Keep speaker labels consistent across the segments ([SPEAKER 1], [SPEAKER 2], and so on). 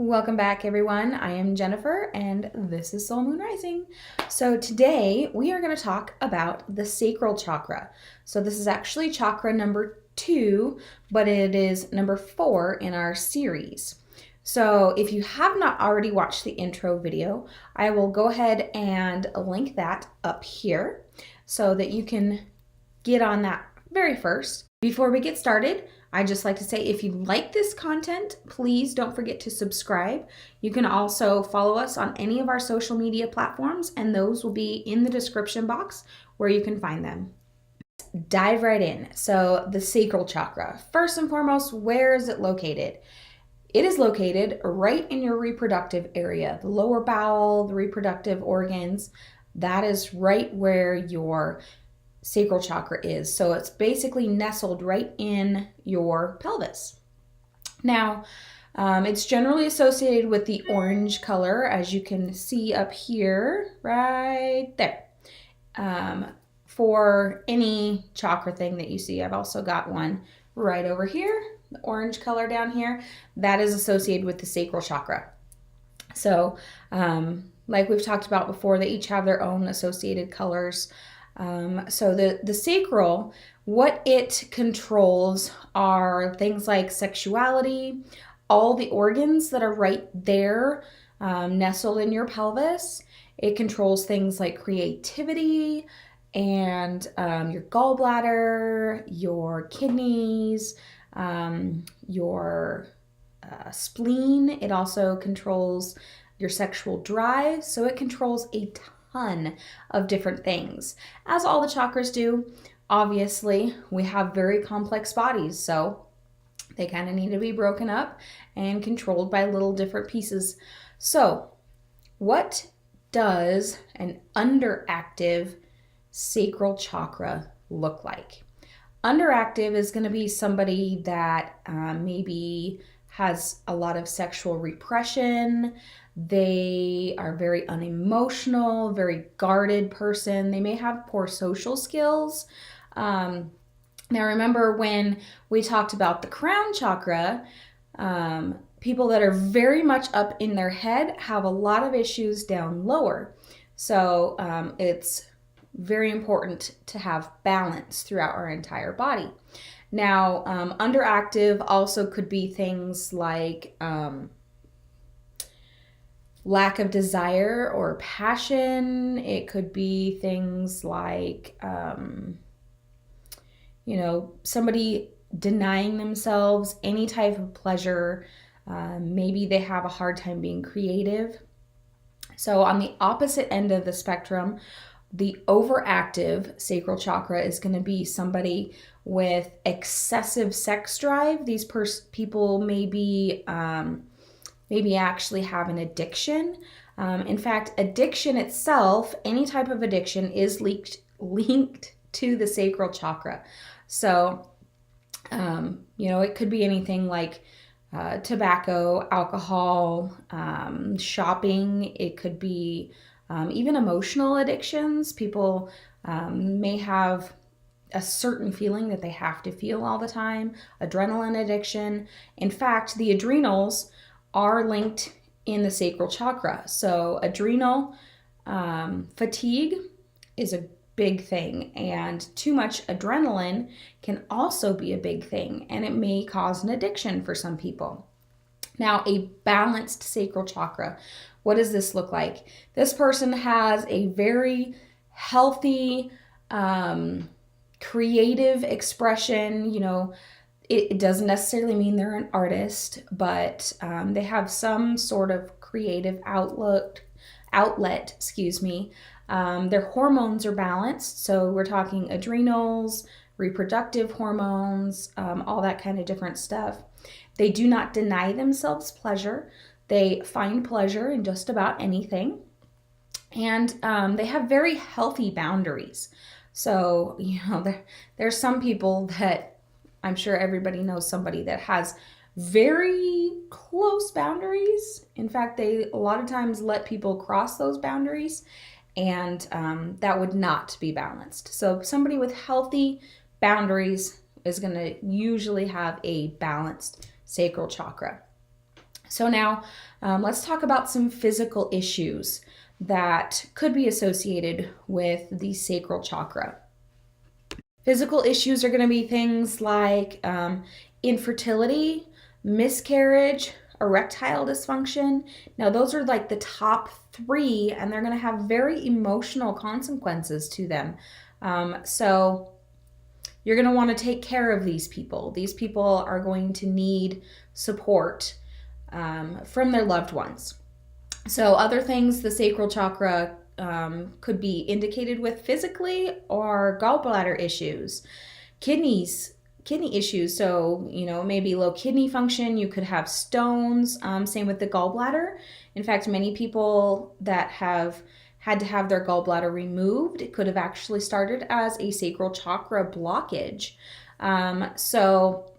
[SPEAKER 1] Welcome back, everyone. I am Jennifer, and this is Soul Moon Rising. So today we are going to talk about the sacral chakra. So this is actually chakra number 2, but it is number 4 in our series. So if you have not already watched the intro video, I will go ahead and link that up here so that you can get on that very first. Before we get started, I'd just like to say if you like this content, please don't forget to subscribe. You can also follow us on any of our social media platforms, and those will be in the description box where you can find them. Let's dive right in. So the sacral chakra. First and foremost, where is it located? It is located right in your reproductive area, the lower bowel, the reproductive organs. That is right where your sacral chakra is. So it's basically nestled right in your pelvis. Now, it's generally associated with the orange color, as you can see up here, right there. For any chakra thing that you see, I've also got one right over here, the orange color down here, that is associated with the sacral chakra. So, like we've talked about before, they each have their own associated colors. So the sacral, what it controls are things like sexuality, all the organs that are right there, nestled in your pelvis. It controls things like creativity and your gallbladder, your kidneys, your spleen. It also controls your sexual drive. So it controls a ton of different things, as all the chakras do. Obviously, we have very complex bodies, so they kind of need to be broken up and controlled by little different pieces. So, what does an underactive sacral chakra look like? Underactive is going to be somebody that maybe has a lot of sexual repression. They are very unemotional, very guarded person. They may have poor social skills. Now remember when we talked about the crown chakra, people that are very much up in their head have a lot of issues down lower. So it's very important to have balance throughout our entire body. Now, underactive also could be things like lack of desire or passion. It could be things like, somebody denying themselves any type of pleasure. Maybe they have a hard time being creative. So on the opposite end of the spectrum, the overactive sacral chakra is going to be somebody with excessive sex drive. These people maybe actually have an addiction. In fact, addiction itself, any type of addiction, is linked to the sacral chakra. So, it could be anything like tobacco, alcohol, shopping. It could be even emotional addictions. People may have a certain feeling that they have to feel all the time. Adrenaline addiction. In fact, the adrenals are linked in the sacral chakra. So adrenal fatigue is a big thing, and too much adrenaline can also be a big thing, and it may cause an addiction for some people. Now, a balanced sacral chakra, what does this look like? This person has a very healthy, creative expression. It doesn't necessarily mean they're an artist, but they have some sort of creative outlet. Their hormones are balanced, so we're talking adrenals, reproductive hormones, all that kind of different stuff. They do not deny themselves pleasure. They find pleasure in just about anything, and they have very healthy boundaries. So, there's some people that I'm sure everybody knows somebody that has very close boundaries. In fact, they a lot of times let people cross those boundaries, and that would not be balanced. So somebody with healthy boundaries is going to usually have a balanced sacral chakra. So now let's talk about some physical issues that could be associated with the sacral chakra. Physical issues are going to be things like infertility, miscarriage, erectile dysfunction. Now, those are like the top three, and they're going to have very emotional consequences to them. So you're going to want to take care of these people. These people are going to need support from their loved ones. So other things the sacral chakra could be indicated with physically or gallbladder issues, kidney issues. So, maybe low kidney function, you could have stones, same with the gallbladder. In fact, many people that have had to have their gallbladder removed, it could have actually started as a sacral chakra blockage. So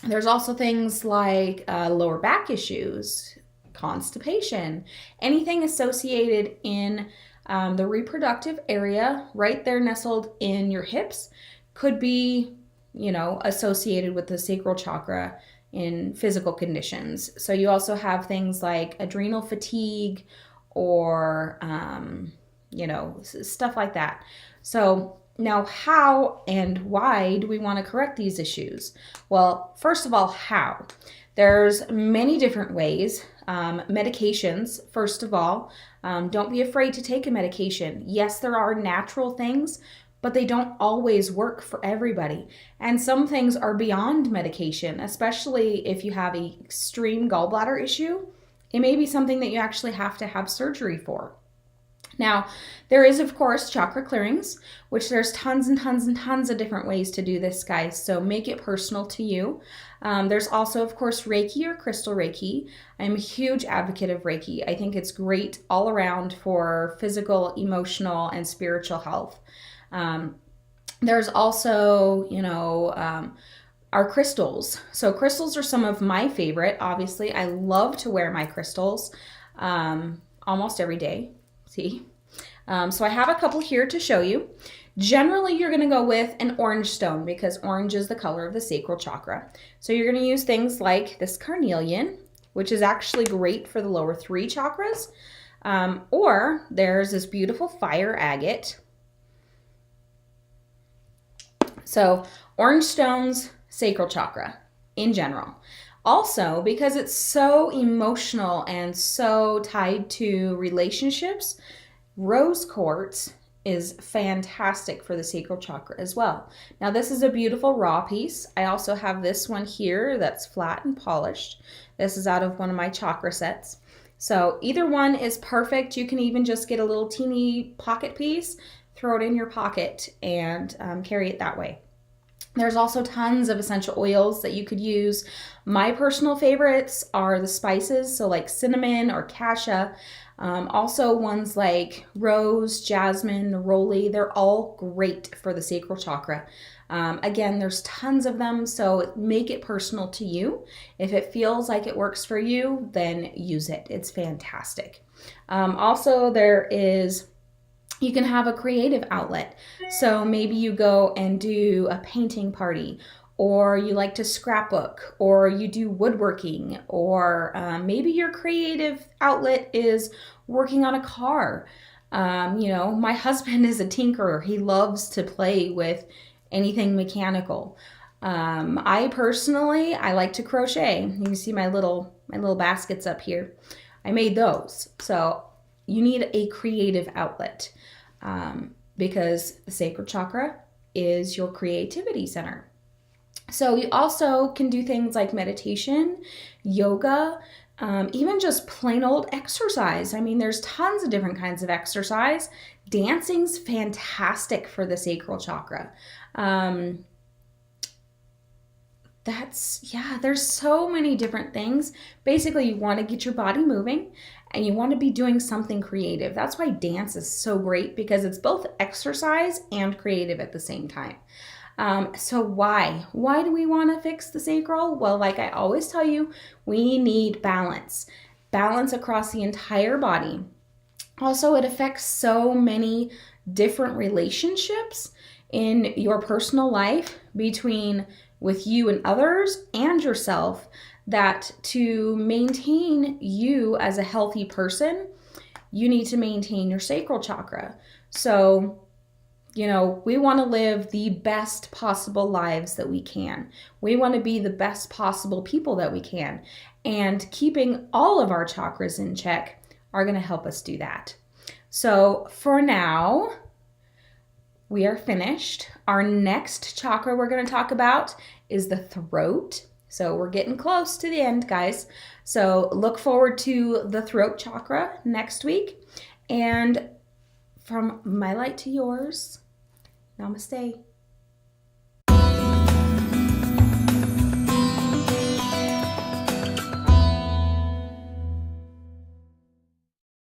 [SPEAKER 1] there's also things like lower back issues, constipation, anything associated in the reproductive area, right there nestled in your hips, could be, associated with the sacral chakra in physical conditions. So you also have things like adrenal fatigue or, stuff like that. So now, how and why do we want to correct these issues? Well, first of all, how? There's many different ways. Medications, first of all. Don't be afraid to take a medication. Yes, there are natural things, but they don't always work for everybody. And some things are beyond medication, especially if you have an extreme gallbladder issue. It may be something that you actually have to have surgery for. Now, there is, of course, chakra clearings, which there's tons and tons and tons of different ways to do this, guys. So make it personal to you. There's also, of course, Reiki or crystal Reiki. I'm a huge advocate of Reiki. I think it's great all around for physical, emotional, and spiritual health. There's also, our crystals. So crystals are some of my favorite. Obviously, I love to wear my crystals almost every day. See? So I have a couple here to show you. Generally, you're going to go with an orange stone because orange is the color of the sacral chakra. So you're going to use things like this carnelian, which is actually great for the lower three chakras. Or there's this beautiful fire agate. So orange stones, sacral chakra in general. Also, because it's so emotional and so tied to relationships, rose quartz is fantastic for the sacral chakra as well. Now, this is a beautiful raw piece. I also have this one here that's flat and polished. This is out of one of my chakra sets. So either one is perfect. You can even just get a little teeny pocket piece, throw it in your pocket, and carry it that way. There's also tons of essential oils that you could use. My personal favorites are the spices, so like cinnamon or cassia. Also ones like rose, jasmine, neroli, they're all great for the sacral chakra. Again, there's tons of them, so make it personal to you. If it feels like it works for you, then use it. It's fantastic. Also, you can have a creative outlet. So maybe you go and do a painting party, or you like to scrapbook, or you do woodworking, or maybe your creative outlet is working on a car. My husband is a tinkerer. He loves to play with anything mechanical. I personally like to crochet. You can see my little baskets up here. I made those. So you need a creative outlet because the sacral chakra is your creativity center. So you also can do things like meditation, yoga, even just plain old exercise. I mean, there's tons of different kinds of exercise. Dancing's fantastic for the sacral chakra. There's so many different things. Basically, you want to get your body moving and you want to be doing something creative. That's why dance is so great, because it's both exercise and creative at the same time. So why? Why do we want to fix the sacral? Well, like I always tell you, we need balance. Balance across the entire body. Also, it affects so many different relationships in your personal life with you and others and yourself, that to maintain you as a healthy person, you need to maintain your sacral chakra. So, we want to live the best possible lives that we can. We want to be the best possible people that we can. And keeping all of our chakras in check are going to help us do that. So for now, we are finished. Our next chakra we're going to talk about is the throat. So we're getting close to the end, guys. So look forward to the throat chakra next week. And from my light to yours, namaste.